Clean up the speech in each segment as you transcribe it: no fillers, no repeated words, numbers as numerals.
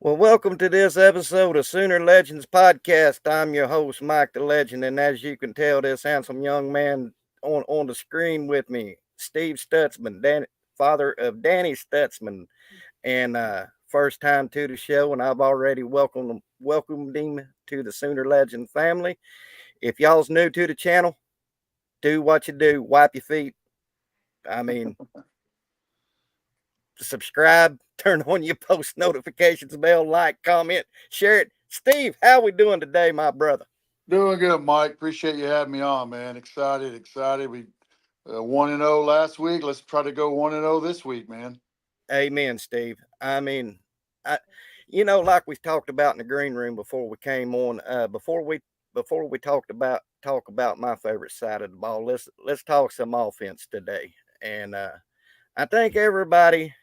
Well, welcome to this episode of Sooner Legends Podcast. I'm your host, Mike the Legend, and as you can tell, this handsome young man on the screen with me, Steve Stutzman, father of Danny Stutzman, and first time to the show, and I've already welcomed him to the Sooner Legend family. If y'all's new to the channel, do what you do, wipe your feet. I mean, subscribe, turn on your post notifications bell, like, comment, share it. Steve, how we doing today, my brother? Doing good, Mike. Appreciate you having me on, man. Excited. We 1-0 last week. Let's try to go 1-0 this week, man. Amen, Steve. I mean, I, like we talked about in the green room before we came on, before we talk about my favorite side of the ball. Let's talk some offense today, and I think everybody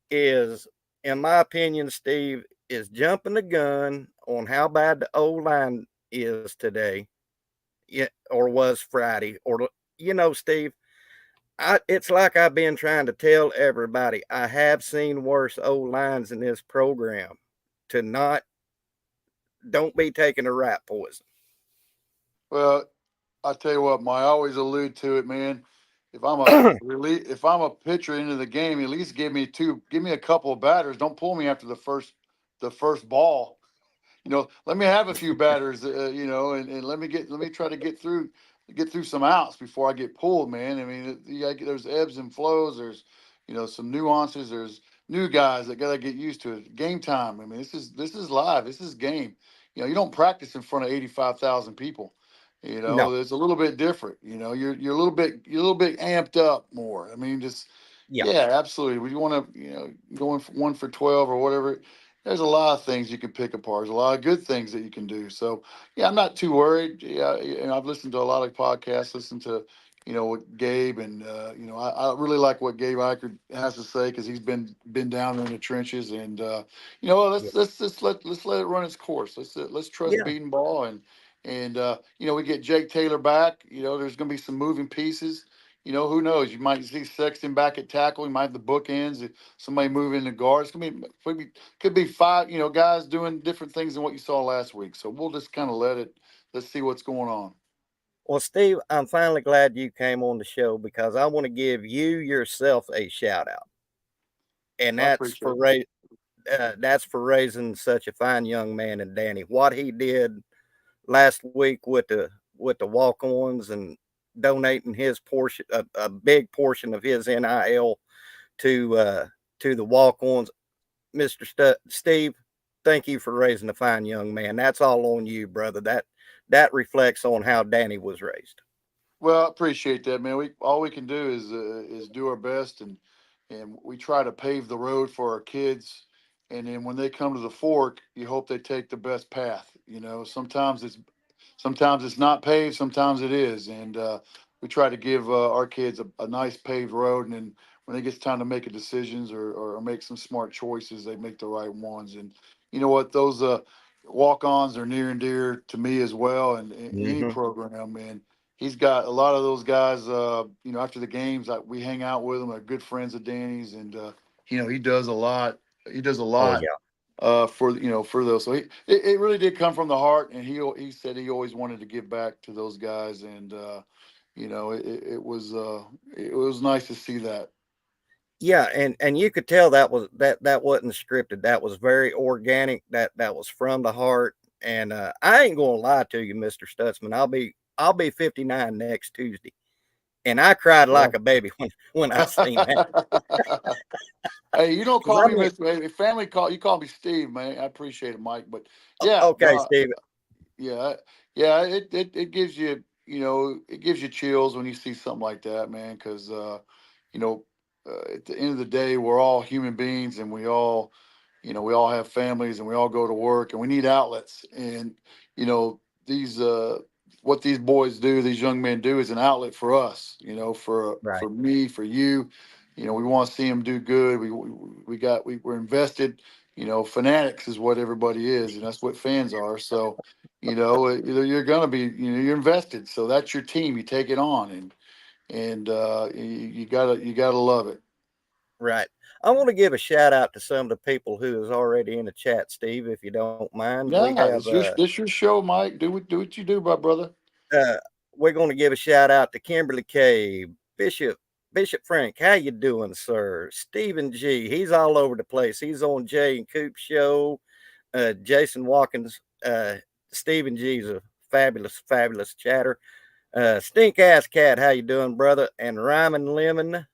is, in my opinion, Steve, is jumping the gun on how bad the O line is today, yeah, or was Friday, or Steve. It's like I've been trying to tell everybody. I have seen worse O lines in this program. To not Don't be taking the rat poison. Well, I tell you what, Mike. I always allude to it, man. If I'm a pitcher into the game, at least give me a couple of batters. Don't pull me after the first ball. Let me have a few batters, and let me try to get through some outs before I get pulled, man. I mean, there's ebbs and flows. There's, some nuances. There's new guys that got to get used to it. Game time. I mean, this is live. This is game. You don't practice in front of 85,000 people. No. It's a little bit different. You're a little bit amped up more. I mean, just Yeah. yeah, absolutely. We want to, going for 1 for 12 or whatever. There's a lot of things you can pick apart. There's a lot of good things that you can do. So yeah, I'm not too worried. Yeah, I've listened to a lot of podcasts. Listened to, what Gabe and I really like what Gabe Eicher has to say because he's been down in the trenches and Yeah. let's let it run its course. Let's trust Yeah. beating ball and we get Jake Taylor back. There's going to be some moving pieces. Who knows? You might see Sexton back at tackle. You might have the bookends. Somebody move in the guard. It's gonna be could be five, guys doing different things than what you saw last week. So we'll just kind of let's see what's going on. Well, Steve, I'm finally glad you came on the show because I want to give you yourself a shout out, and I appreciate it. that's for raising such a fine young man in Danny. What he did last week with the walk-ons and donating his portion, a big portion of his NIL to to the walk-ons. Steve, thank you for raising a fine young man. That's all on you, brother. That reflects on how Danny was raised. Well, I appreciate that, man. We all we can do is do our best, and we try to pave the road for our kids. And then when they come to the fork, you hope they take the best path. Sometimes it's not paved, sometimes it is, and we try to give our kids a nice paved road. And then when it gets time to make a decisions or make some smart choices, they make the right ones. And you know what? Those walk-ons are near and dear to me as well, and in any Hmm. program. And he's got a lot of those guys. After the games, we hang out with them. They're good friends of Danny's, and he does a lot. He does a Oh lot yeah. for those. So it really did come from the heart, and he said he always wanted to give back to those guys, and it was nice to see that. Yeah, and you could tell that wasn't scripted. That was very organic. That was from the heart. And I ain't gonna lie to you, Mister Stutzman. I'll be 59 next Tuesday, and I cried Yeah. like a baby when I seen that. Hey, you don't 'Cause call I me mean, Mr. Hey, family call you call me Steve, man. I appreciate it, Mike. But yeah, okay, no, Steve. yeah, yeah. It gives you it gives you chills when you see something like that, man. Because you know at the end of the day, we're all human beings, and we all have families, and we all go to work, and we need outlets. And these what these boys do, these young men do, is an outlet for us. For Right. me, for you. We want to see them do good. We're invested. Fanatics is what everybody is, and that's what fans are. So, you're gonna be, you're invested. So that's your team. You take it on, and you gotta love it. Right. I want to give a shout out to some of the people who is already in the chat, Steve, if you don't mind. We Yeah, have this your show, Mike. Do what you do, my brother. uh we're going to give a shout out to Kimberly K, Bishop Frank. How you doing, sir? Stephen G. He's all over the place. He's on Jay and Coop show. Jason Watkins. Stephen G's a fabulous chatter. Stink ass cat. How you doing, brother? And Ryman Lemon.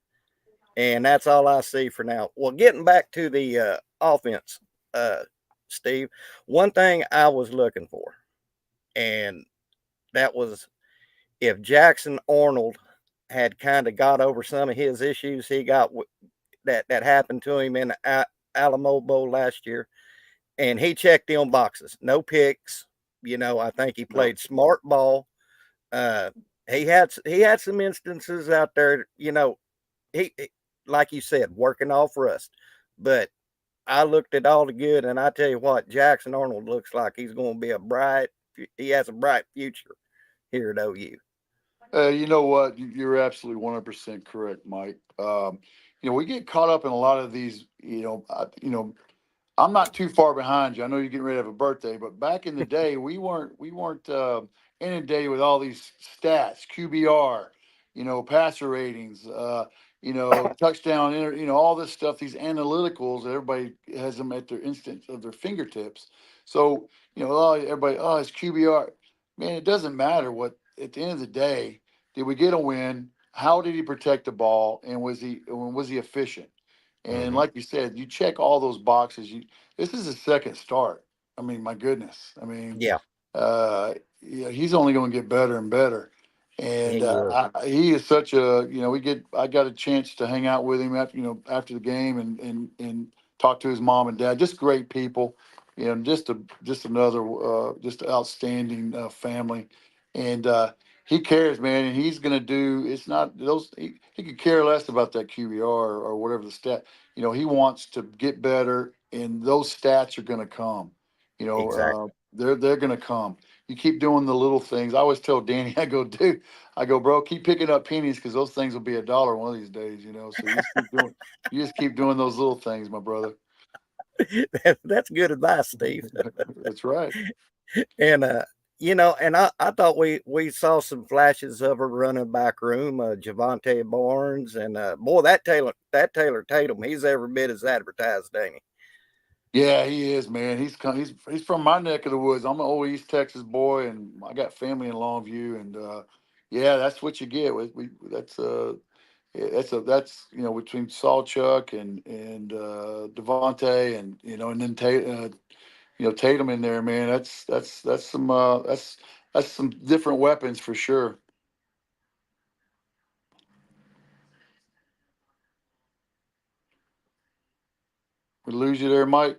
And that's all I see for now. Well, getting back to the offense, uh, Steve, one thing I was looking for, and that was if Jackson Arnold had kind of got over some of his issues he got that happened to him in the Alamo Bowl last year, and he checked them boxes, no picks. I think he No. played smart ball. Uh, he had some instances out there. Like you said, working off rust. But I looked at all the good, and I tell you what, Jackson Arnold looks like he's going to be he has a bright future here at OU. You know what? You're absolutely 100% correct, Mike. We get caught up in a lot of these. I'm not too far behind you. I know you're getting ready to have a birthday, but back in the day, we weren't inundated with all these stats, QBR, passer ratings, touchdown, all this stuff, these analyticals that everybody has them at their instant of their fingertips. So everybody, it's QBR. Man, it doesn't matter what. At the end of the day, did we get a win? How did he protect the ball, and was he efficient? And Hmm. like you said, you check all those boxes. This is a second start. I mean, my goodness. I mean, Yeah, yeah, he's only going to get better and better. And he is. he is such a, I got a chance to hang out with him after the game and talk to his mom and dad. Just great people, just another, just outstanding family. And he cares, man, and he's going to do. It's not those. He could care less about that QBR or whatever the stat. He wants to get better, and those stats are going to come. Exactly. They're going to come. You keep doing the little things. I always tell Danny, I go, bro, keep picking up pennies because those things will be $1 one of these days. So you just keep doing those little things, my brother. That's good advice, Steve. That's right. And I thought we saw some flashes of a running back room, Javante Barnes, and boy, that Taylor Tatum, he's every bit as advertised, ain't he? Yeah, he is, man. He's from my neck of the woods. I'm an old East Texas boy, and I got family in Longview, and yeah, that's what you get. That's yeah, that's between Sawchuck and Devontae and then Tatum in there, man. That's some different weapons for sure. We lose you there, Mike.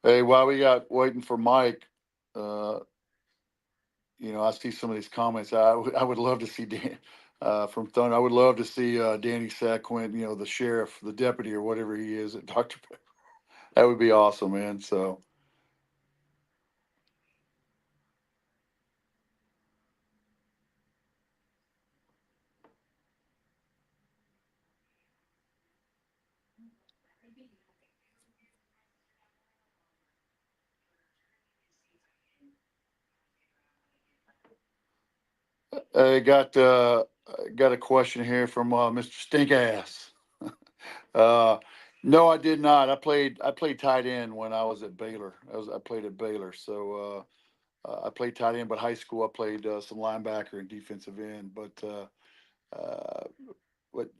Hey, while we got waiting for Mike, uh, I see some of these comments. I would love to see Dan from Thunder. I would love to see Danny Saquint, the sheriff, the deputy, or whatever he is at Doctor. That would be awesome, man. So, I got a question here from Mr. Stinkass. Uh, no, I did not. I played tight end when I was at Baylor. I played at Baylor, so I played tight end. But high school, I played some linebacker and defensive end. But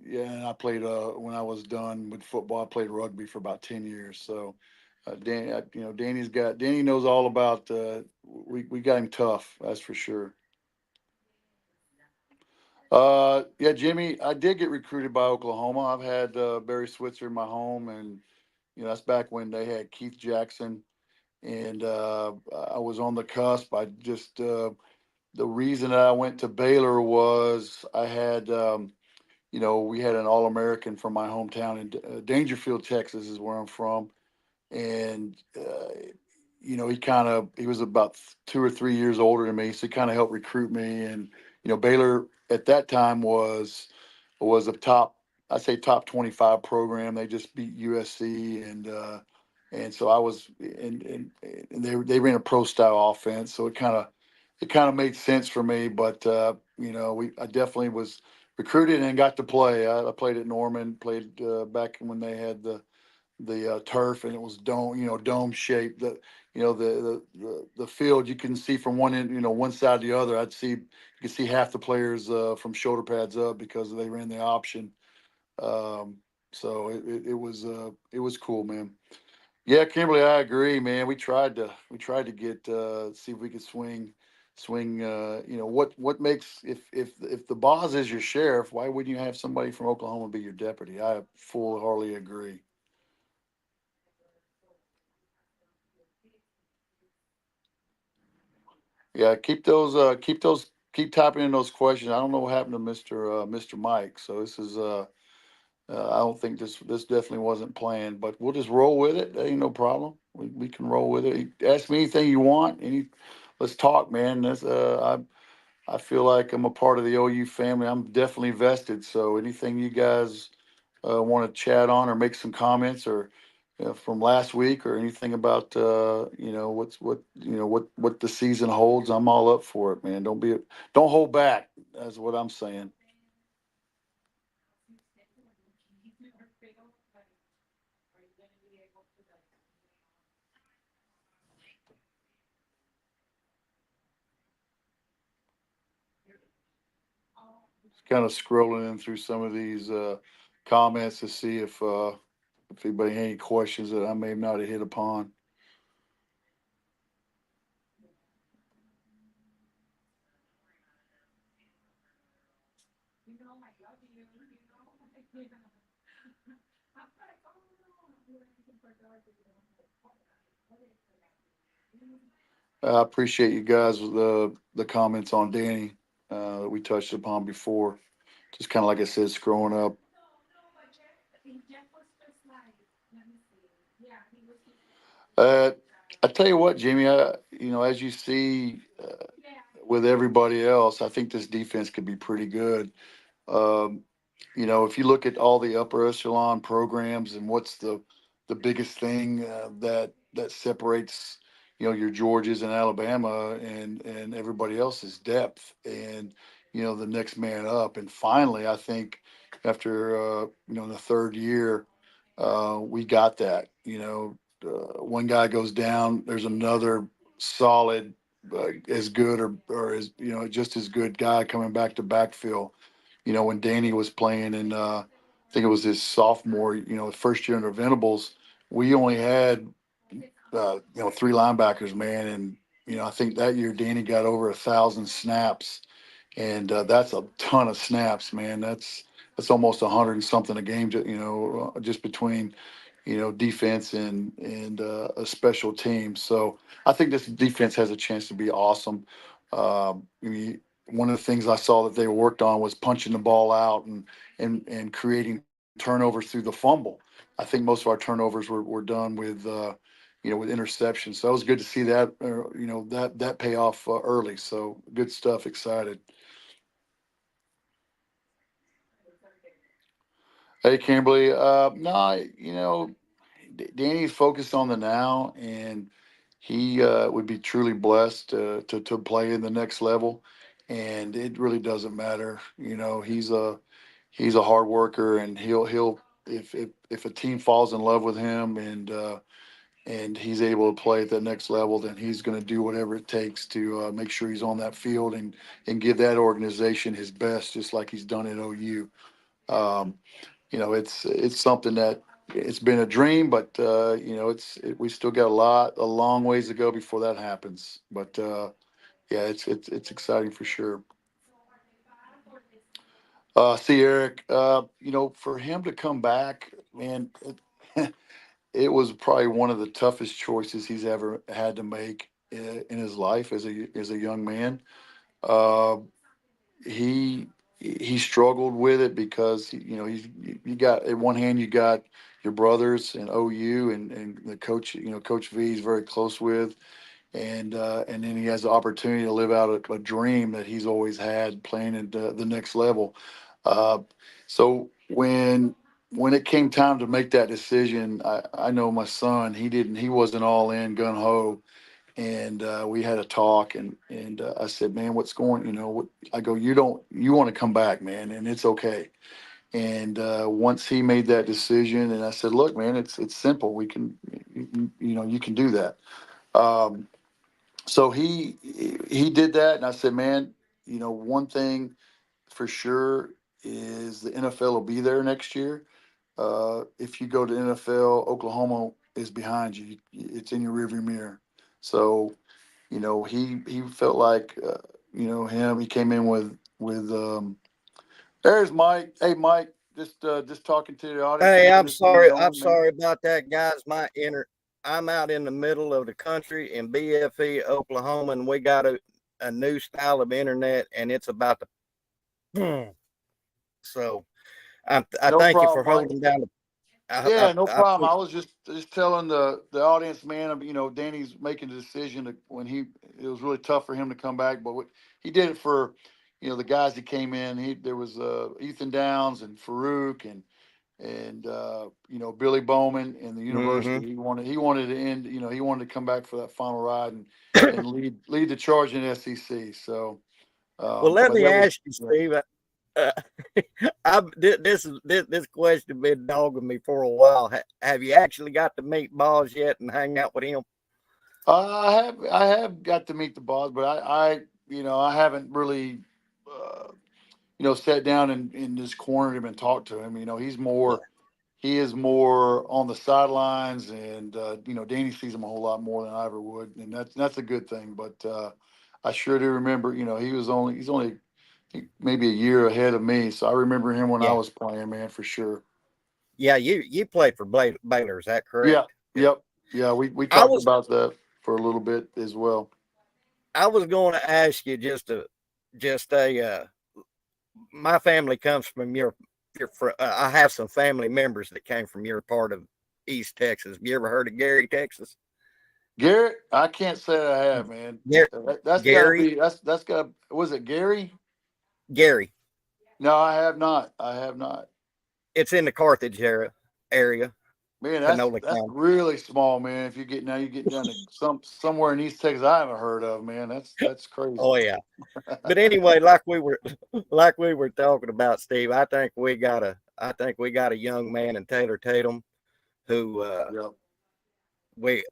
yeah, and I played when I was done with football. I played rugby for about 10 years. So, Danny knows all about. We got him tough. That's for sure. Yeah, Jimmy, I did get recruited by Oklahoma. I've had Barry Switzer in my home, and that's back when they had Keith Jackson, and I was on the cusp. I just the reason that I went to Baylor was I had, we had an All American from my hometown in Dangerfield, Texas, is where I'm from, and he was about 2 or 3 years older than me, so he kind of helped recruit me. And Baylor at that time was a top, I'd say top 25 program. They just beat USC, and so I was, and they ran a pro style offense, so it kind of made sense for me. But we I definitely was recruited and got to play. I played at Norman, played back when they had the turf, and it was dome shaped. The field you can see from one end, one side to the other. You could see half the players from shoulder pads up because they ran the option. Um, so it was cool, man. Yeah, Kimberly, I agree, man. We tried to get see if we could swing. What makes if the boss is your sheriff, why wouldn't you have somebody from Oklahoma be your deputy? I full heartedly agree. Yeah, keep typing in those questions. I don't know what happened to Mr. Mike. So this is I don't think this definitely wasn't planned, but we'll just roll with it. That ain't no problem. We can roll with it. Ask me anything you want. Let's talk, man. I feel like I'm a part of the OU family. I'm definitely vested. So anything you guys want to chat on or make some comments or from last week or anything about what the season holds, I'm all up for it, man. Don't hold back. That's what I'm saying. Just kind of scrolling in through some of these comments to see if anybody had any questions that I may not have hit upon. I appreciate you guys the comments on Danny that we touched upon before. Just kind of like I said, scrolling up. Uh, I tell you what, Jimmy. As you see with everybody else, I think this defense could be pretty good. Um, if you look at all the upper echelon programs and what's the biggest thing that separates your Georgias and Alabama and everybody else is depth and the next man up. And finally, I think after the third year, we got that. One guy goes down, there's another solid, as good or as just as good guy coming back to backfill. When Danny was playing and I think it was his sophomore, first year in the Venables, we only had three linebackers, man, and I think that year Danny got over 1,000 snaps, and that's a ton of snaps, man. That's almost 100 and something a game, just between defense and a special team. So I think this defense has a chance to be awesome. I mean, one of the things I saw that they worked on was punching the ball out and creating turnovers through the fumble. I think most of our turnovers were done with interceptions. So that was good to see that that pay off early. So good stuff. Excited. Hey, Kimberly. No, Danny's focused on the now, and he would be truly blessed to play in the next level. And it really doesn't matter. He's a hard worker, and he'll if a team falls in love with him and he's able to play at that next level, then he's going to do whatever it takes to make sure he's on that field and give that organization his best, just like he's done at OU. Um, it's something that it's been a dream, but we still got a long ways to go before that happens. But yeah, it's exciting for sure. See, Eric, for him to come back, man, it was probably one of the toughest choices he's ever had to make in his life as a young man. Uh, he struggled with it because he's you got at one hand you got your brothers and OU and the coach Coach V is very close with, and then he has the opportunity to live out a dream that he's always had playing at the next level. Uh, so when it came time to make that decision, I know my son he wasn't all in gun ho, and we had a talk, and I said, man, what's going, what I go, you want to come back, man, and it's okay. And once he made that decision, and I said, look, man, it's simple. We can, you can do that. Um, so he did that, and I said, man, one thing for sure is the NFL will be there next year. If you go to NFL, Oklahoma is behind you. It's in your rearview mirror. So he felt like he came in with. There's Mike. Hey, Mike, just talking to the audience. Hey, Keeping I'm this thing sorry. I'm going, man. sorry about that, guys. I'm out in the middle of the country in BFE, Oklahoma, and we got a new style of internet, and it's about to. So I No thank you for problem, Mike. holding down. Yeah, no I problem. I was just telling the audience, man. Danny's making the decision when it was really tough for him to come back, but he did it for, the guys that came in. There was Ethan Downs and Farouk and Billy Bowman and the mm-hmm. university. He wanted to end. He wanted to come back for that final ride and lead the charge in SEC. So, Well, let but me that was ask you, yeah. Steve. Uh, this question been dogging me for a while. Have you actually got to meet Boss yet and hang out with him? I have got to meet the boss, but I haven't really sat down in this corner him and talked to him. Yeah, He is more on the sidelines, and Danny sees him a whole lot more than I ever would, and that's a good thing. But I sure do remember, he's only maybe a year ahead of me, so I remember him when I yeah, was playing, man, for sure. yeah. You played for Baylor, is that Yeah, correct? Yeah. yep, yeah. We I talked was about that for a little bit as well. I was going to ask you just a my family comes from I have some family members that came from your part of East Texas. Have you ever heard of Gary, Texas? Garrett, I can't say that I have, man. Gar- That's got to Gary, be that's got. Was it Gary? Gary. No, I have not. I have not. It's in the Carthage area, Man, that's Panola that's County. really small, man. If you get down to somewhere in East Texas I haven't heard of, man. That's crazy. Oh yeah. But anyway, like we were talking about, Steve, I think we got a young man in Taylor Tatum who Yep. we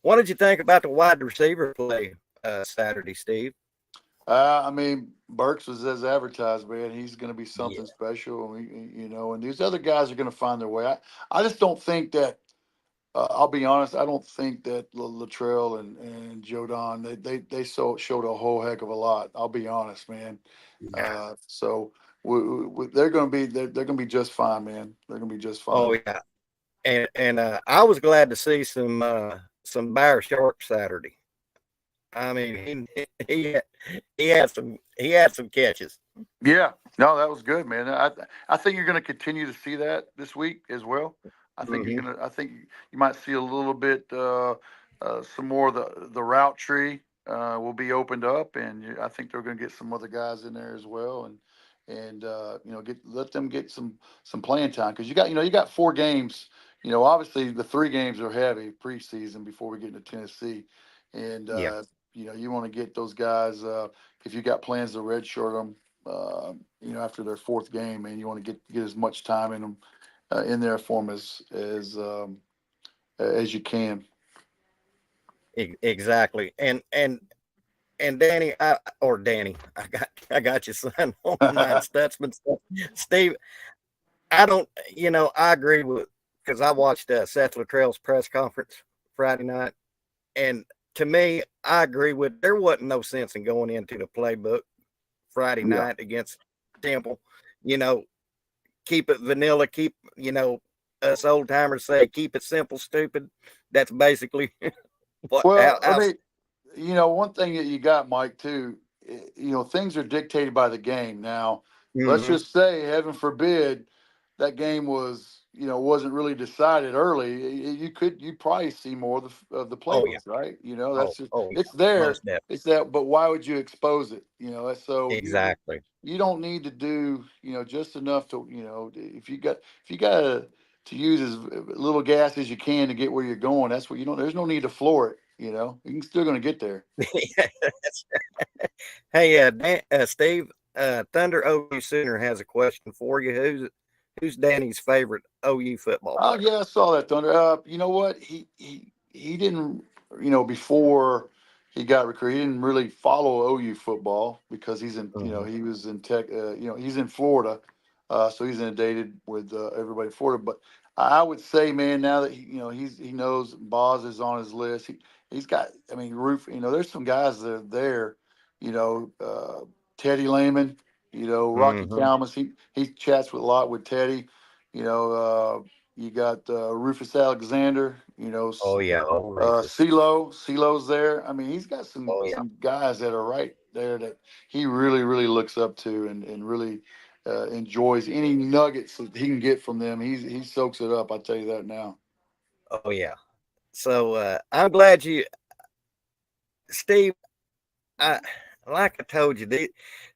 what did you think about the wide receiver play Saturday, Steve? I mean, Burks was as advertised, man. He's going to be Yeah. something special, and these other guys are going to find their way. I just don't think that. I'll be honest. I don't think that Latrell and Joe Don showed a whole heck of a lot. I'll be honest, man. Nah. So they're going to be they're going to be just fine, man. They're going to be just Oh fine. yeah. And I was glad to see some Bear Shark Saturday. I mean, he had some catches. Yeah, no, that was good, man. I think you're going to continue to see that this week as well. Hmm. I think you might see a little bit some more of the route tree will be opened up, and I think they're going to get some other guys in there as well, and get let them get some playing time because you got 4 games. Obviously the 3 games are heavy preseason before we get into Tennessee, and Yeah, you want to get those guys if you got plans to redshirt them after their 4th game, and you want to get as much time in them in there for them as you can. exactly. And Danny, I got your son on mine, Stutzman. Steve, I don't, I agree with because I watched Seth Luttrell's press conference Friday night, and to me, I agree with there wasn't no sense in going into the playbook Friday Yeah. night against Temple. You know, keep it vanilla. Us old timers say, keep it simple, stupid. That's basically what Well, I how mean, one thing that you got, Mike, too. things are dictated by the game. Now, let's Hmm. just say, heaven forbid, that game wasn't really decided early. You probably see more of the Oh yeah. playbook, right? Oh, That's just, oh it's yeah. there. Most definitely. It's that, but why would you expose it? So Exactly. you don't need to do just enough to if you got to use as little gas as you can to get where you're going. That's what you don't. There's no need to floor it. You're still going to get there. Hey, Steve, Thunder OU Sooner has a question for you. Who's Danny's favorite OU football Oh player? yeah, I saw that Thunder. You know what? He didn't. Before he got recruited, he didn't really follow OU football because he's in. Hmm. He was in Tech. He's in Florida, so he's inundated with everybody in Florida. But I would say, man, now that he knows Boz is on his list. He's got. I mean, Roof. There's some guys that are there. You know, Teddy Lehman. Rocky Hmm. Calmus. He chats with a lot with Teddy. You know, you got Rufus Alexander. Oh yeah. Oh Rufus. CeeLo's there. I mean, he's got some Oh yeah. some guys that are right there that he really, really looks up to and really enjoys any nuggets that he can get from them. He soaks it up. I tell you that now. Oh yeah. So I'm glad Steve. I like I told you,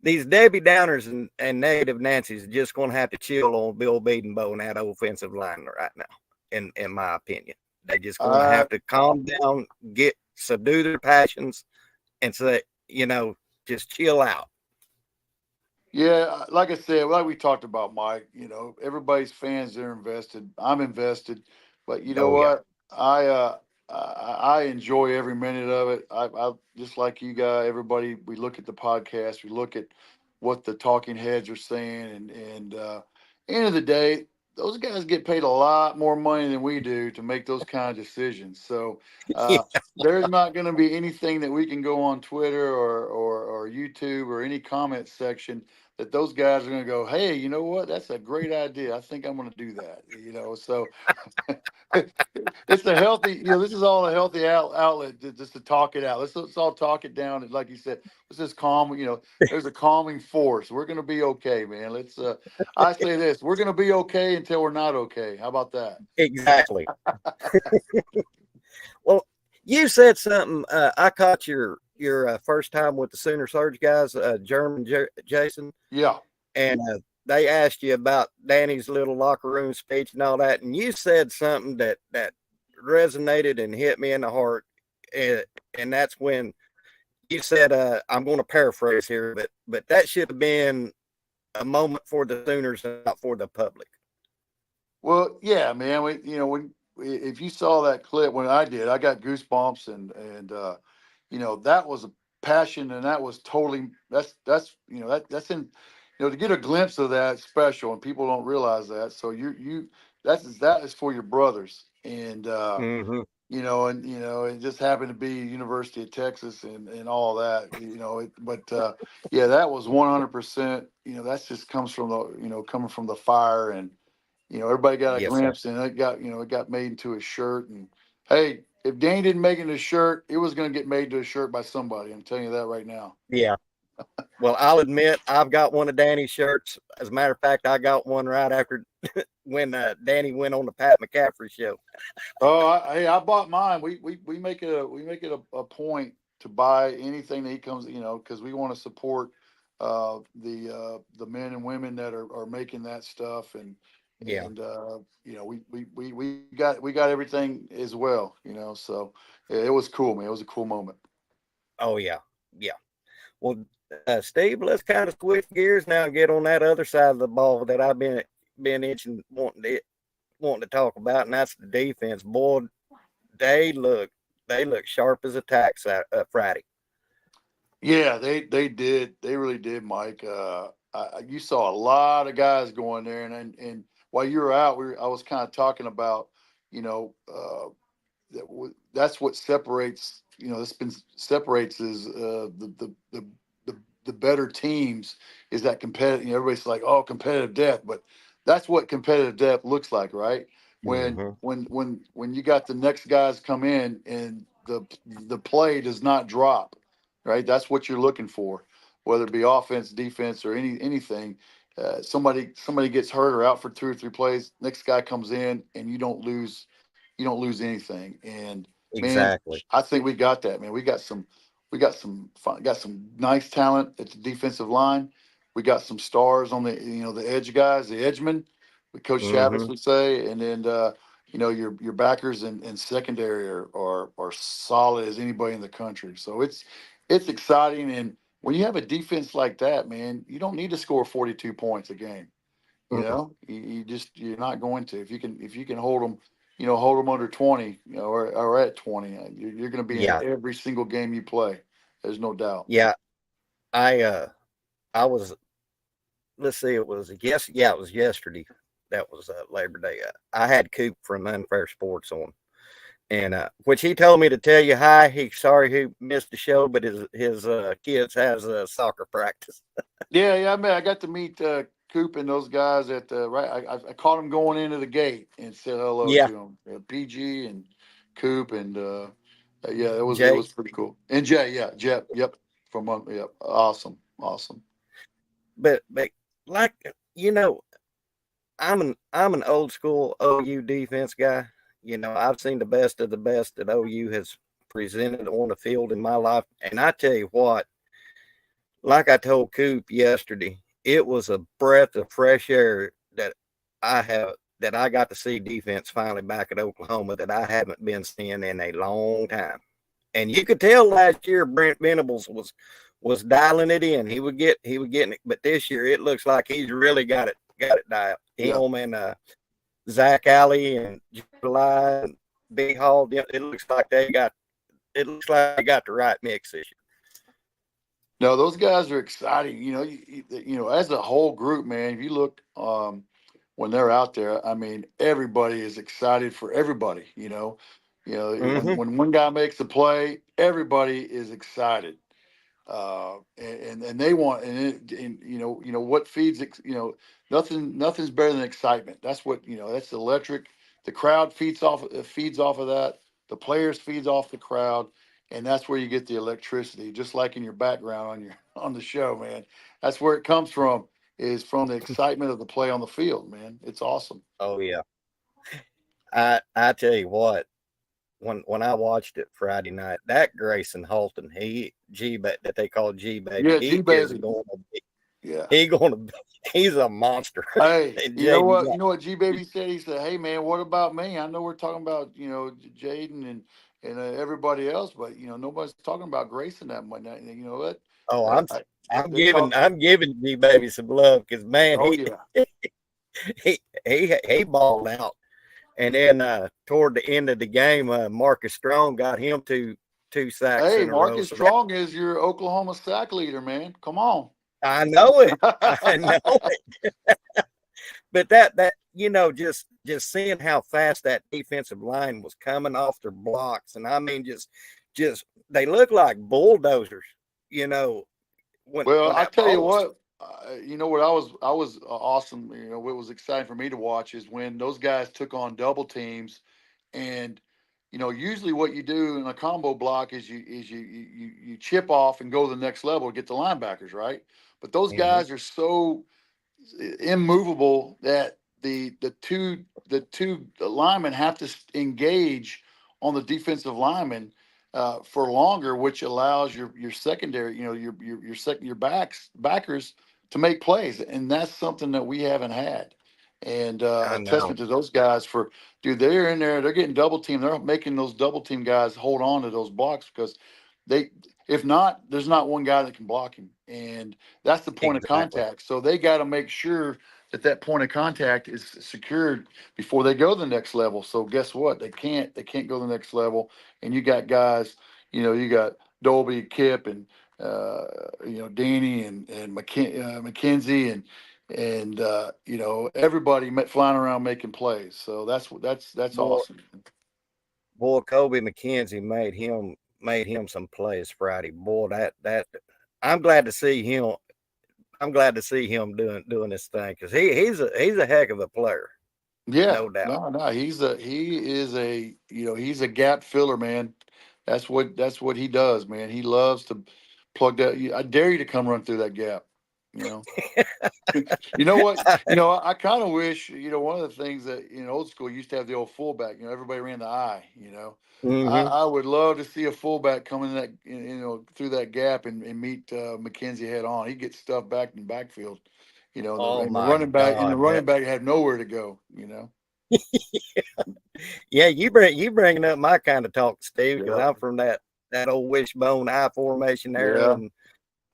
these Debbie Downers and negative Nancy's are just going to have to chill on Bill Bedenbaugh and that offensive line right now. In my opinion, they're just going to I have to calm down, get subdue their passions, and say, just chill out. Yeah, like I said, like we talked about, Mike. Everybody's fans they're invested. I'm invested, but you know Oh yeah, what? I enjoy every minute of it. I just like you guys. Everybody, we look at the podcast. We look at what the talking heads are saying, and end of the day, those guys get paid a lot more money than we do to make those kind of decisions. So. yeah, Uh, there's not going to be anything that we can go on Twitter or YouTube or any comment section that those guys are going to go, hey, you know what? That's a great idea. I think I'm going to do that. So it's a healthy, this is all a healthy outlet just to talk it out. Let's all talk it down. And like you said, let's just calm, there's a calming force. We're going to be okay, man. I say this, we're going to be okay until we're not okay. How about that? exactly. Well, you said something. I caught your first time with the Sooner Surge guys, German Jason, Yeah. and they asked you about Danny's little locker room speech and all that, and you said something that resonated and hit me in the heart, and, and that's when you said, "I'm going to paraphrase here, but that should have been a moment for the Sooners, and not for the public." Well, yeah, man. When if you saw that clip when I did, I got goosebumps, and that was a passion, and that was totally that's in to get a glimpse of that special, and people don't realize that. So that is for your brothers, and Hmm. it just happened to be University of Texas and all that, but yeah, that was 100%. That's just comes from the coming from the fire, and everybody got a Yes, sir. glimpse, and it got made into a shirt. And hey, if Dane didn't make it into a shirt, it was going to get made into a shirt by somebody. I'm telling you that right now. Yeah. Well, I'll admit I've got one of Danny's shirts. As a matter of fact, I got one right after when Danny went on the Pat McCaffrey show. Oh, hey, I bought mine. We make it a point to buy anything that he comes, because we want to support the men and women that are making that stuff, and Yeah. we got everything as well, so yeah, it was cool, man. It was a cool moment. Oh yeah. Yeah. Well, Steve, let's kind of switch gears now and get on that other side of the ball that I've been itching wanting to talk about, and that's the defense. Boy, they look they look sharp as a tack Friday. Yeah, they did. They really did, Mike. You saw a lot of guys going there, and while you were out, I was kind of talking about, you know, that's what separates. That's been separates is the better teams is that competitive. Everybody's like, oh, competitive depth, but that's what competitive depth looks like, right? When Hmm. when when you got the next guys come in and the play does not drop, right? That's what you're looking for. whether it be offense, defense, or anything. Somebody gets hurt or out for 2 or 3 plays. Next guy comes in, and you don't lose anything. And man, Exactly. I think we got that, man. We got some nice talent at the defensive line. We got some stars on the edge guys, the edgemen. With Coach Chavis Hmm. would say, and then your backers and secondary are solid as anybody in the country. So it's exciting, and when you have a defense like that, man, you don't need to score 42 points a game. You're not going to. If you can hold them under 20, or at 20, you're going to be in Yeah. every single game you play. There's no doubt. Yeah. I I was, let's see, it was yesterday. That was Labor Day. I had Coop from Unfair Sports on, and which he told me to tell you hi. He's sorry he missed the show, but his kids has soccer practice. Yeah, yeah. I got to meet Coop and those guys at the right. I caught him going into the gate and said hello Yeah, to him. PG and Coop and yeah, it was Jay. pretty cool. And Jay, yeah, Jep, yep, yep, awesome, awesome. But like, you know, I'm an old school OU defense guy. I've seen the best of the best that OU has presented on the field in my life, and I tell you what, like I told Coop yesterday, it was a breath of fresh air I have that I got to see defense finally back at Oklahoma that I haven't been seeing in a long time. And you could tell last year Brent Venables was dialing it in. He was getting it, but this year it looks like he's really got it dialed. Yeah. Him and Zach Alley and July and B Hall. It looks like they got the right mix this year. No, those guys are exciting. As a whole group, man. If you look, when they're out there, I mean, everybody is excited for everybody. When Mm-hmm. when one guy makes a play, everybody is excited. And they want and what feeds nothing's better than excitement. That's electric. The crowd feeds off of that. The players feeds off the crowd, and that's where you get the electricity, just like in your background on your on the show, man. That's where it comes from, is from the excitement of the play on the field, man. It's awesome. Oh yeah. I tell you what, when I watched it Friday night, that Grayson Halton, that they call G baby, Yeah, he G is baby. going to be Yeah. he going to be he's a monster. Hey, And you know Jaden, what? You know what G Baby said? He said, "Hey, man, what about me? I know we're talking about Jaden and everybody else, but nobody's talking about Grayson that much. You know what? oh, Uh, I'm I, I'm they giving talk. I'm giving G baby some love because man, Oh he yeah. he balled out. And then toward the end of the game, Marcus Strong got him two sacks Hey, in a row. Marcus So that Strong is your Oklahoma sack leader, man. Come on. I know it. I know it. But that just seeing how fast that defensive line was coming off their blocks, and I mean just they look like bulldozers. You know Well, when I that tell you ball was. what, what I was awesome. What was exciting for me to watch is when those guys took on double teams, and usually what you do in a combo block is you chip off and go to the next level to get the linebackers right. But those Hmm. guys are so immovable that the two linemen have to engage on the defensive lineman for longer, which allows your secondary, your backers to make plays, and that's something that we haven't had. And I a know. testament to those guys for, dude, they're in there, they're getting double teamed, they're making those double team guys hold on to those blocks because they, if not, there's not one guy that can block him, and that's the point of Exactly. contact. So they got to make sure that point of contact is secured before they go to the next level. So guess what? They can't go to the next level. And you got guys, you got Dolby, Kip, and Danny and McKenzie and everybody flying around making plays. So that's Boy, awesome. boy, Kobe McKenzie made him some plays Friday. Boy, that I'm glad to see him. I'm glad to see him doing this thing because he's a heck of a player, Yeah, no doubt. no, he's a gap filler, man. That's what he does, man. He loves to plug that. I dare you to come run through that gap. You know. You know what? I kind of wish. One of the things that in old school used to have the old fullback. Everybody ran the I. Hmm. I would love to see a fullback come in that through that gap and meet McKenzie head on. He gets stuff back in the backfield. Oh And the my running back God, that had nowhere to go. yeah, you bringing up my kind of talk, Steve, because Yeah, I'm from that old wishbone I formation era, yeah, and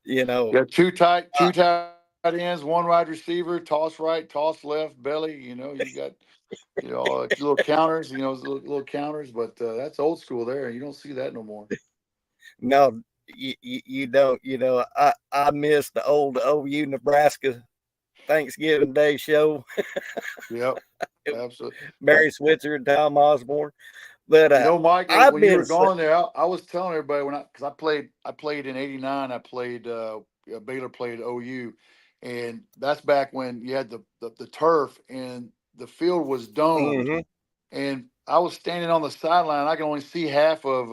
you know, yeah. uh, Two tight ends, one wide receiver, toss right, toss left, belly. You got little counters. Little counters, but that's old school there. You don't see that no more. no, you don't. I miss the old OU Nebraska Thanksgiving Day show. Yep, absolutely. Barry Switzer and Tom Osborne. But Mike, I've when you been were gone there, I was telling everybody because I played in '89. I played Baylor played OU, and that's back when you had the turf and the field was domed, hmm and I was standing on the sideline. I could only see half of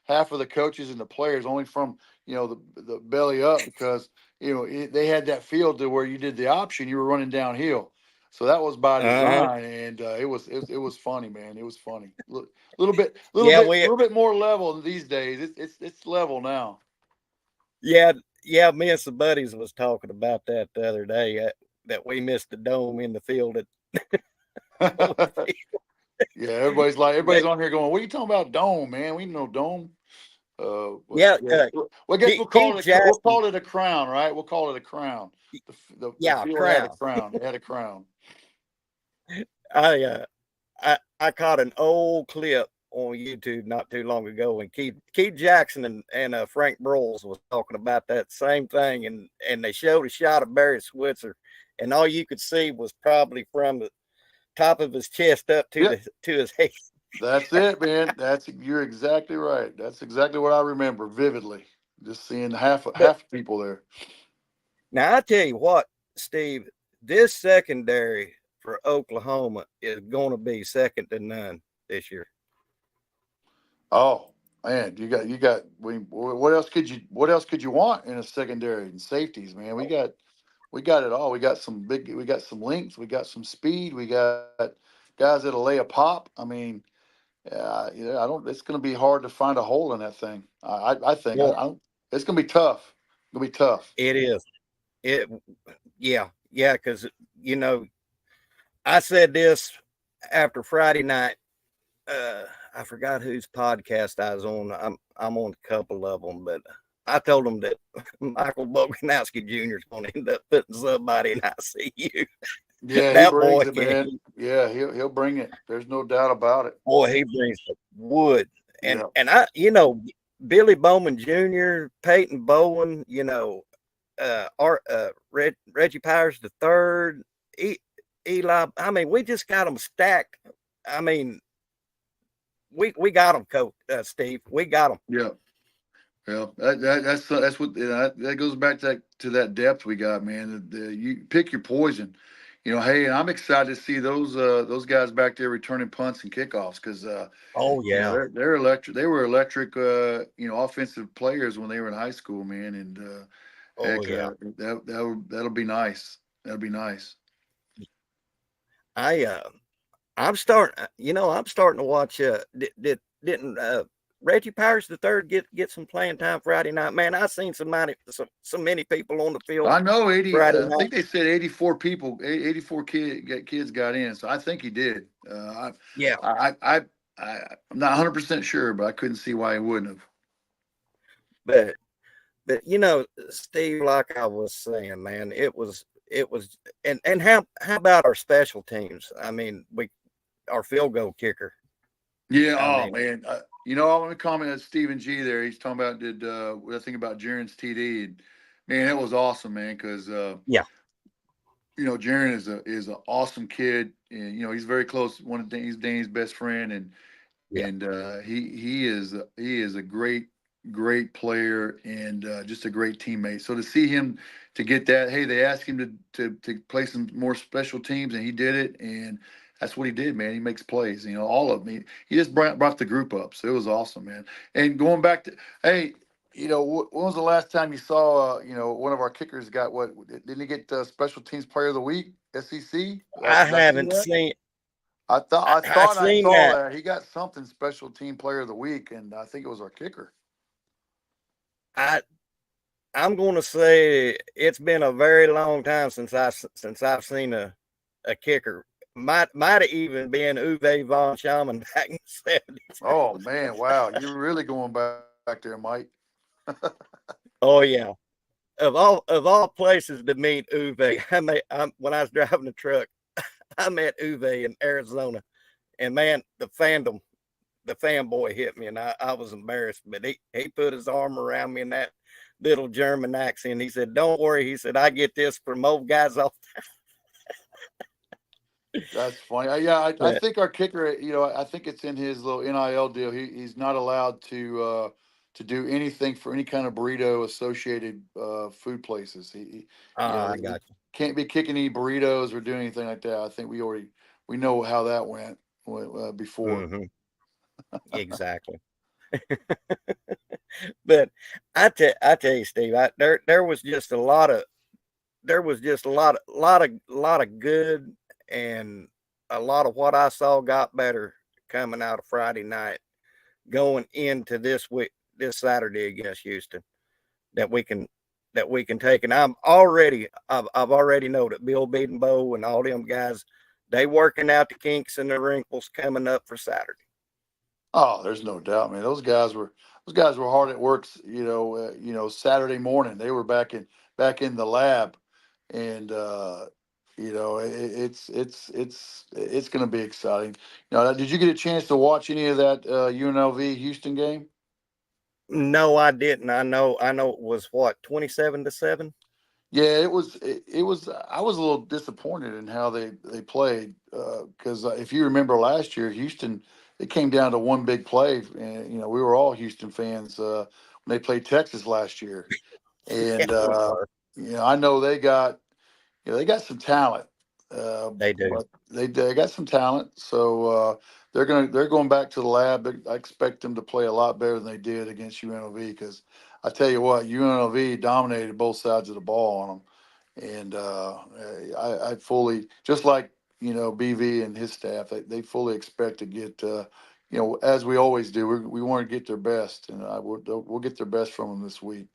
the coaches and the players, only from the belly up because they had that field to where you did the option. You were running downhill, so that was by uh-huh. design, and it was funny, man. It was funny. Little bit, little Yeah, bit, we little bit more level these days. It's level now. yeah yeah. Me and some buddies was talking about that the other day. That we missed the dome in the field at Yeah, everybody's but on here going, "What are you talking about, dome, man? We know dome." But yeah, yeah, well, I guess Keith we'll Jackson. call it a crown, right? We'll call it a crown. The Yeah, field had a Crown. crown. It had a crown. I caught an old clip on YouTube not too long ago, and Keith Jackson and Frank Broyles was talking about that same thing, and they showed a shot of Barry Switzer, and all you could see was probably from the top of his chest up to Yep, his head. that's it, man. You're exactly right. That's exactly what I remember vividly. Just seeing But half the people there. now I tell you what, Steve, this secondary for Oklahoma is going to be second to none this year. Oh man, you got. What else could you want in a secondary and safeties, man? We got it all. We got some length, we got some speed, we got guys that'll lay a pop. I mean, yeah, I don't. It's going to be hard to find a hole in that thing. I think Well, I don't. It's going to be tough. It's going to be tough. it is. It yeah, because you know I said this after Friday night. I forgot whose podcast I was on. I'm on a couple of them, but I told them that Michael Boganowski Jr. is going to end up putting somebody in ICU. Yeah, he That brings boy it, can, man. Yeah, he'll bring it. There's no doubt about it. boy, he brings the wood. And Yeah, and I, Billy Bowman Jr., Peyton Bowen, Reggie Powers the third, Eli. I mean, we just got them stacked. I mean, we got them, Coach Steve. We got them. yeah. Well, that's what that goes back to that depth we got, man. You pick your poison. Hey, I'm excited to see those guys back there returning punts and kickoffs because Oh yeah. they're electric. They were electric, offensive players when they were in high school, man. And Oh heck, yeah. that'll be nice. That'll be nice. I I'm starting. I'm starting to watch. Didn't Reggie Powers the third get some playing time Friday night? Man, I seen so many people on the field I know 80. Friday I night. think they said 84 people, 84 kids got in. So I think he did. Yeah, I'm not 100% sure, but I couldn't see why he wouldn't have. but Steve, like I was saying, man, it was, and how about our special teams? I mean, we our field goal kicker. Yeah. I Oh mean, man. I want to comment on Stephen G. There. He's talking about what I think about Jaron's TD. And man, that was awesome, man. Because yeah, Jaron is an awesome kid, and he's very close. He's Danny's best friend, and yeah. he is a great player and just a great teammate. So to see him to get that, hey, they asked him to play some more special teams, and he did it, and that's what he did, man. He makes plays, all of them. He just brought the group up, so it was awesome, man. And going back to, hey, when was the last time you saw, one of our kickers got what? Didn't he get Special Teams Player of the Week, SEC? I Did I see haven't that? seen. I I thought I seen saw that. that he got something Special Team Player of the Week, and I think it was our kicker. I I'm going to say it's been a very long time since I've seen a kicker. Might have even been Uwe von Schaman back in the 70s. Oh man, wow! You're really going back there, Mike. Oh yeah. Of all places to meet Uwe, when I was driving the truck, I met Uwe in Arizona, and man, the fanboy hit me, and I was embarrassed. But he put his arm around me in that little German accent. He said, "Don't worry," he said, "I get this from old guys all." That's funny. Yeah, I But, think our kicker. I think it's in his little NIL deal. He's not allowed to do anything for any kind of burrito associated food places. I He got can't be kicking any burritos or doing anything like that. I think we know how that went you. before. Exactly. But I tell you, Steve, there was just a lot of lot of good, and a lot of what I saw got better coming out of Friday night, going into this Saturday against Houston, that we can take. And I've already know that Bill Beatonbow and all them guys, they working out the kinks and the wrinkles coming up for Saturday. Oh, there's no doubt, man. Those guys were hard at work. Saturday morning they were back in the lab, and it's going to be exciting. Did you get a chance to watch any of that UNLV Houston game? No, I didn't. I know it was what, 27-7. Yeah, it was. I was a little disappointed in how they played because if you remember last year, Houston, it came down to one big play, and we were all Houston fans when they played Texas last year, Yeah, and we were. I know they got some talent, They do. but they got some talent. So they're going back to the lab. I expect them to play a lot better than they did against UNLV because I tell you what, UNLV dominated both sides of the ball on them, and I fully just like BV and his staff. They fully expect to get. As we always do, we want to get their best, and we'll get their best from them this week.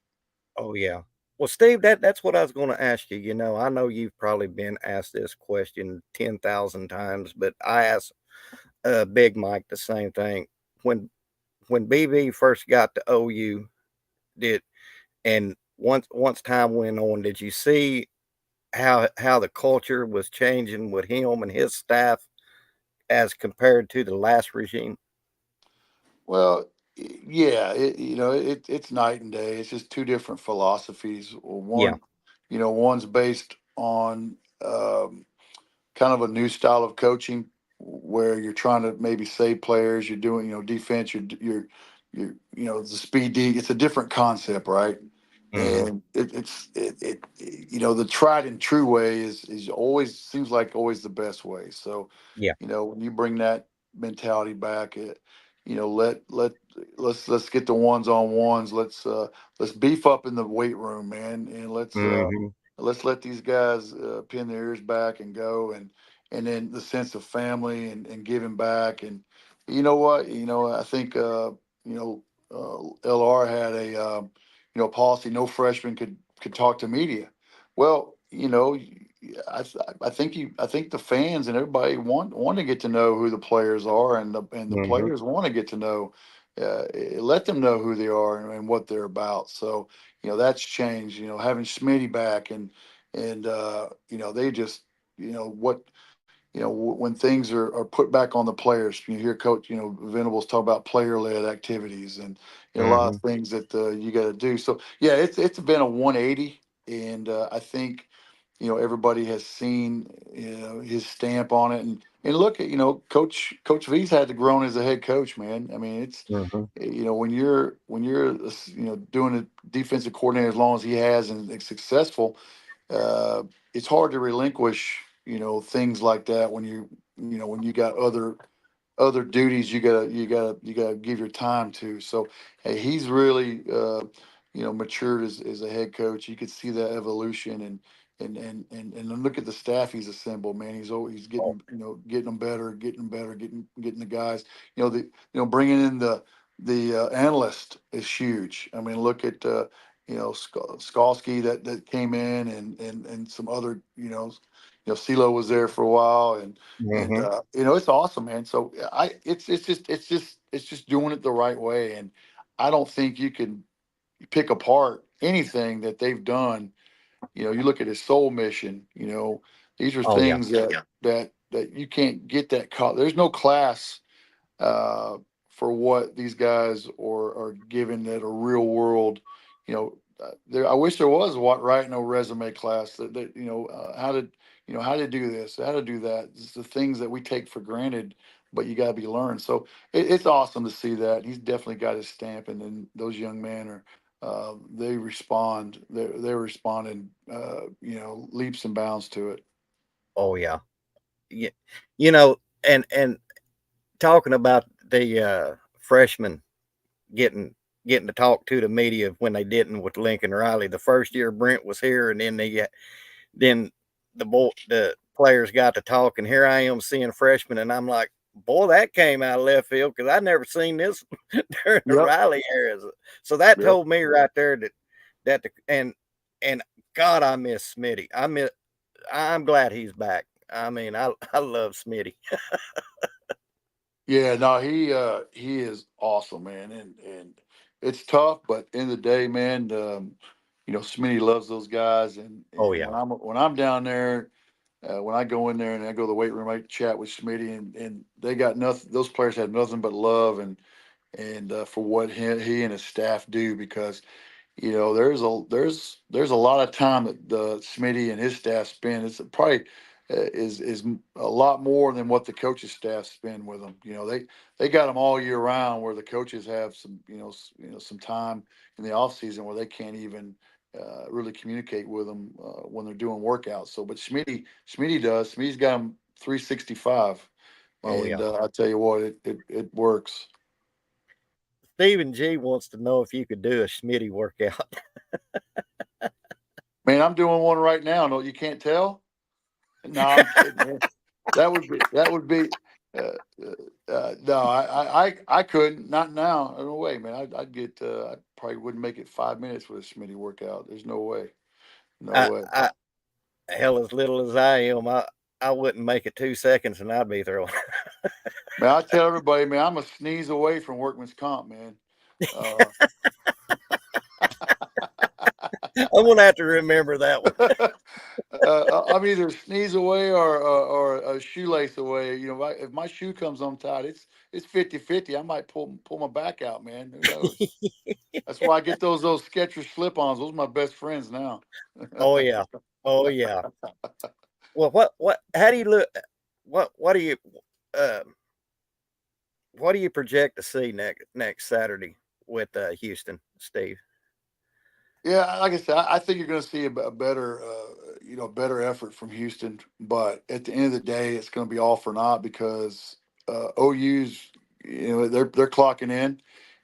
Oh yeah. Well, Steve, that's what I was going to ask you. I know you've probably been asked this question 10,000 times, but I asked Big Mike the same thing. When BB first got to OU, did and once time went on, did you see how the culture was changing with him and his staff as compared to the last regime? Well, yeah, it's night and day. It's just two different philosophies. Well, Yeah. one's based on kind of a new style of coaching where you're trying to maybe save players. You're doing, defense. The speed D. It's a different concept, right? Hmm. And the tried and true way is always seems like always the best way. So, Yeah. when you bring that mentality back, let's get the ones on ones. Let's beef up in the weight room, man, and Hmm. let's let these guys pin their ears back and go, and then the sense of family and giving back. And you know what, I think you know LR had a policy: no freshman could talk to media. Well, I think the fans and everybody want to get to know who the players are, and the Hmm. players want to get to know, let them know who they are and what they're about. So that's changed. Having Smitty back, and they just what when things are put back on the players. You hear Coach Venables talk about player led activities and a lot of Hmm. things that you got to do. So yeah, it's been a 180, and I think everybody has seen his stamp on it, and look at Coach V's had to grow as a head coach, man. I mean, it's Hmm. when you're doing a defensive coordinator as long as he has and it's successful, uh, it's hard to relinquish things like that when you got other duties you gotta give your time to. So hey, he's really matured as a head coach. You could see that evolution, and then look at the staff he's assembled, man. He's Oh, getting them better, getting the guys. Bringing in the analyst is huge. I mean, look at Skalski that came in, and some other CeeLo was there for a while, and hmm. it's awesome, man. So it's just doing it the right way, and I don't think you can pick apart anything that they've done. You look at his soul mission. These are Oh yeah. things that you can't get that. There's no class uh, for what these guys are given that are real world. I wish there was what right no resume class that how to do this, how to do that. It's the things that we take for granted, but you got to be learned. So it's awesome to see that he's definitely got his stamp, and then those young men are. They respond. They're responding. Leaps and bounds to it. Oh yeah. Yeah. You know, and talking about the freshmen getting getting to talk to the media when they didn't with Lincoln Riley. The first year Brent was here, and then the players got to talk, and here I am seeing freshmen, and I'm like, boy, that came out of left field because I never seen this during the Yep. Riley era. So that Yep. told me right there and God, I miss Smitty. I'm glad he's back. I mean, I love Smitty. Yeah, no, he is awesome, man, and it's tough, but in the day, man, Smitty loves those guys, and Oh and yeah. when I'm down there, when I go in there and I go to the weight room, I chat with Smitty, and they got nothing. Those players had nothing but love and for what he and his staff do, because there's a lot of time that the Smitty and his staff spend. It's probably is a lot more than what the coaches staff spend with them. They got them all year round, where the coaches have some some time in the off season where they can't even really communicate with them when they're doing workouts. So, but Smitty does. Smitty's got them 365, Oh and yeah. I tell you what, it works. Stephen G wants to know if you could do a Smitty workout. Man, I'm doing one right now. No, you can't tell. No, I'm kidding, man. That would be. Uh, no, I couldn't. Not now. No way, man. I'd get. I probably wouldn't make it 5 minutes with a Smitty workout. There's no way. No I, way. I hell as little as I am, I wouldn't make it 2 seconds and I'd be through. Man, I tell everybody, man, I'm a sneeze away from workman's comp, man. Uh, I'm gonna have to remember that one. I'm either sneeze away or a shoelace away. If my shoe comes untied, it's 50-50. I might pull my back out, man. Who knows? That's why I get those Skechers slip-ons. Those are my best friends now. Oh yeah. Oh yeah. Well, what? How do you look? What do you? Um, what do you project to see next Saturday with Houston, Steve? Yeah, like I said, I think you're going to see a better, better effort from Houston. But at the end of the day, it's going to be all for naught, because OU's, they're clocking in,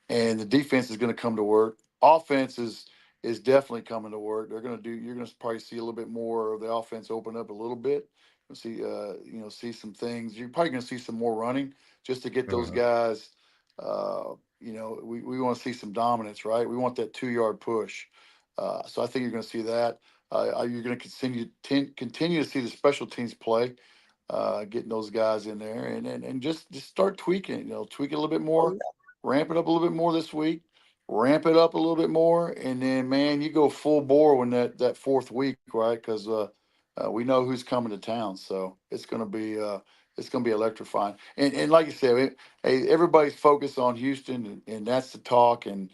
and the defense is going to come to work. Offense is definitely coming to work. They're going to do. You're going to probably see a little bit more of the offense open up a little bit. You'll see, see some things. You're probably going to see some more running, just to get those Mhm. guys. We want to see some dominance, right? We want that 2 yard push. So I think you're going to see that. You're going to continue to see the special teams play, getting those guys in there, and just start tweaking. Tweak it a little bit Oh more, yeah. ramp it up a little bit more this week, ramp it up a little bit more, and then, man, you go full bore when that fourth week, right? Because we know who's coming to town, so it's going to be electrifying. And like you said, hey, everybody's focused on Houston, and that's the talk, and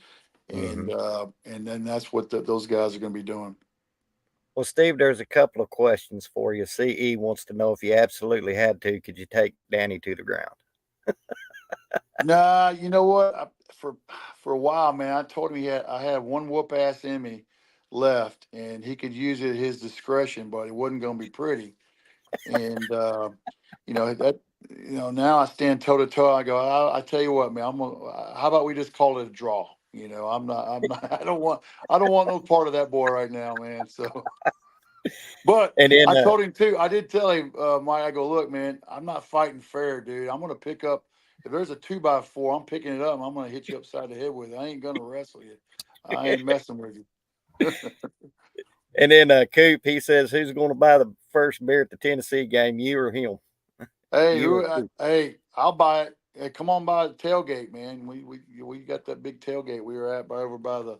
Hmm. and then that's what those guys are going to be doing. Well, Steve, there's a couple of questions for you. CE wants to know if you absolutely had to, could you take Danny to the ground? Nah, you know what? For a while, man, I told him I had one whoop ass in me left, and he could use it at his discretion, but it wasn't going to be pretty. And that now I stand toe to toe. I go, I tell you what, man, how about we just call it a draw? You know, I'm not. I don't want no part of that boy right now, man. So, but And then I told him too. I did tell him, Mike. I go, look, man. I'm not fighting fair, dude. I'm gonna pick up. If there's a 2x4, I'm picking it up. And I'm gonna hit you upside the head with it. I ain't gonna wrestle you. I ain't messing with you. and then Coop, he says, "Who's going to buy the first beer at the Tennessee game? You or him? Hey, You or who? Coop?" Hey, I'll buy it. Hey, come on by the tailgate, man. We got that big tailgate we were at by over by the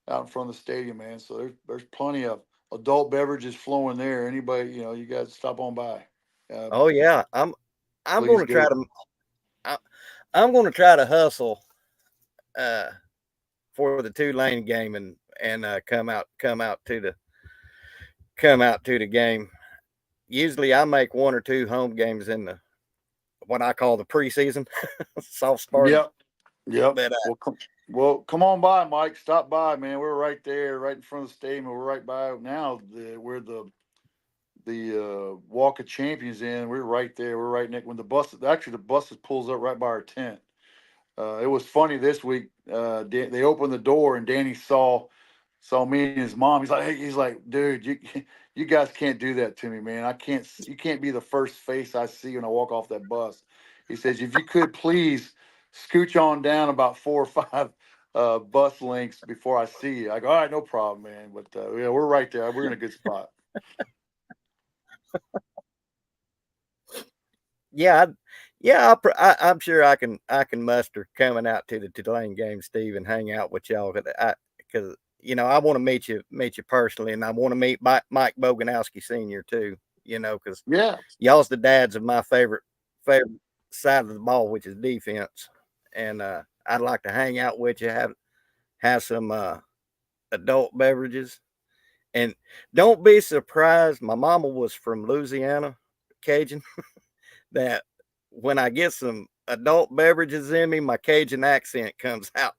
out in front of the stadium, man. So there's plenty of adult beverages flowing there. Anybody, you guys stop on by. Oh yeah, I'm going Please to try do. to I, I'm going to try to hustle uh, for the Tulane game and come out to the game. Usually, I make one or two home games in the what I call the preseason soft start. Yep, yep. But Come on by, Mike. Stop by, man. We're right there, right in front of the stadium. We're right by now. Where the Walk of Champions in. We're right there. We're right next when the buses pulls up right by our tent. It was funny this week. They opened the door and Danny saw me and his mom. He's like, dude, you guys can't do that to me, man. I can't. You can't be the first face I see when I walk off that bus. He says, if you could please scooch on down about 4 or 5 bus links before I see you. I go, all right, no problem, man. But yeah, we're right there. We're in a good spot. yeah, yeah, I'm sure I can muster coming out to the Tulane game, Steve, and hang out with y'all. Because I want to meet you personally, and I want to meet Mike Boganowski Senior too. Because Yeah, y'all's the dads of my favorite side of the ball, which is defense, and I'd like to hang out with you, have some adult beverages, and don't be surprised. My mama was from Louisiana, Cajun. That when I get some adult beverages in me, my Cajun accent comes out.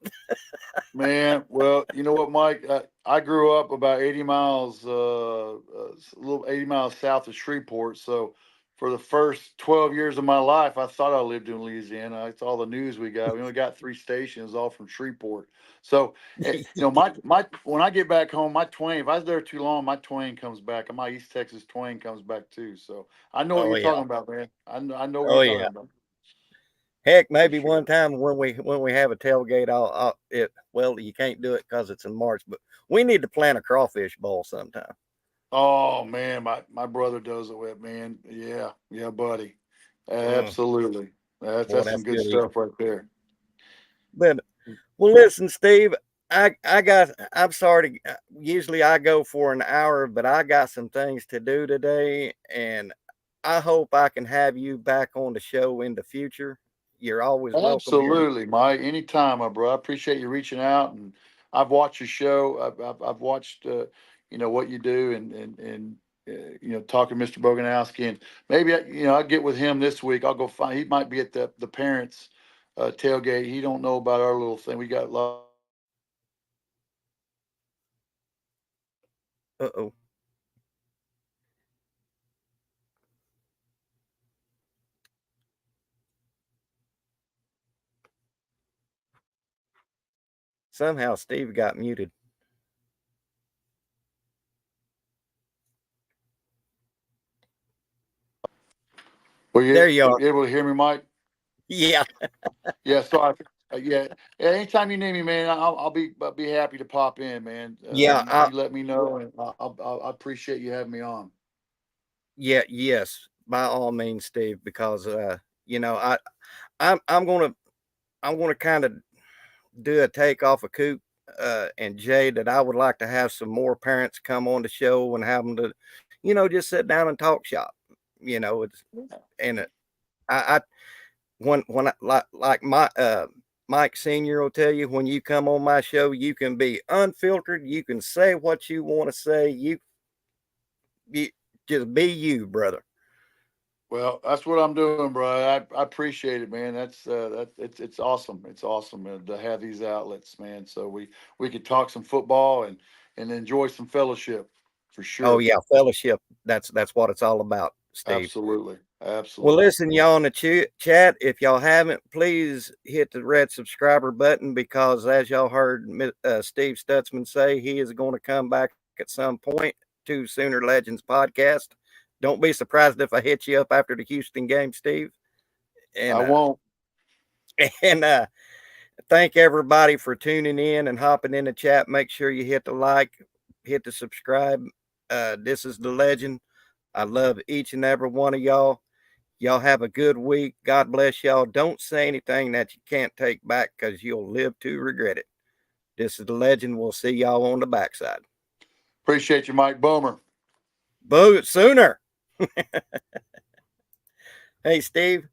man. Well, you know what, Mike? I grew up about 80 miles, a little 80 miles south of Shreveport. So for the first 12 years of my life, I thought I lived in Louisiana. It's all the news we got. We only got 3 stations, all from Shreveport. So, my when I get back home, my twang. If I was there too long, my twang comes back, and my East Texas twang comes back too. So I know what Oh you're yeah, talking about, man. I know what oh you're yeah. talking about Heck, for maybe one sure. time when we have a tailgate, I'll it. Well, you can't do it because it's in March, but we need to plan a crawfish bowl sometime. Oh man, my brother does it with man. Yeah, yeah, buddy. Mm, Absolutely. boy, That's some that's good good eating. stuff right there. But well, listen, Steve. I'm sorry to. Usually I go for an hour, but I got some things to do today, and I hope I can have you back on the show in the future. You're always welcome here. Absolutely, Mike. Anytime, my bro. I appreciate you reaching out, and I've watched your show. I've watched what you do, and talking to Mr. Boganowski, and maybe I'll get with him this week. I'll go find. He might be at the parents' tailgate. He don't know about our little thing. We got a lot of Uh oh. Somehow Steve got muted. Were There you you are. able to hear me, Mike? Yeah. Yeah, so yeah. Anytime you need me, man, I'll be happy to pop in, man. Yeah. You let me know, and I appreciate you having me on. Yes. By all means, Steve, because you know, I I'm gonna kind of do a take off of Coop and Jay that I would like to have some more parents come on the show and have them to, just sit down and talk shop. It's and I when like my Mike Senior will tell you when you come on my show, you can be unfiltered. You can say what you want to say. You just be you, brother. Well, that's what I'm doing, bro. I appreciate it, man. It's awesome. It's awesome to have these outlets, man. So we could talk some football and enjoy some fellowship for Oh sure. yeah, fellowship. That's what it's all about. Steve. Absolutely. Well, Absolutely. listen, y'all in the chat, if y'all haven't, please hit the red subscriber button because, as y'all heard Steve Stutzman say, he is going to come back at some point to Sooner Legends podcast. Don't be surprised if I hit you up after the Houston game, Steve. I And won't. and thank everybody for tuning in and hopping in the chat. Make sure you hit the like, hit the subscribe. This is the legend. I love each and every one of y'all. Y'all have a good week. God bless y'all. Don't say anything that you can't take back because you'll live to regret it. This is the legend. We'll see y'all on the backside. Appreciate you, Mike Boomer. Boo Sooner. Hey, Steve.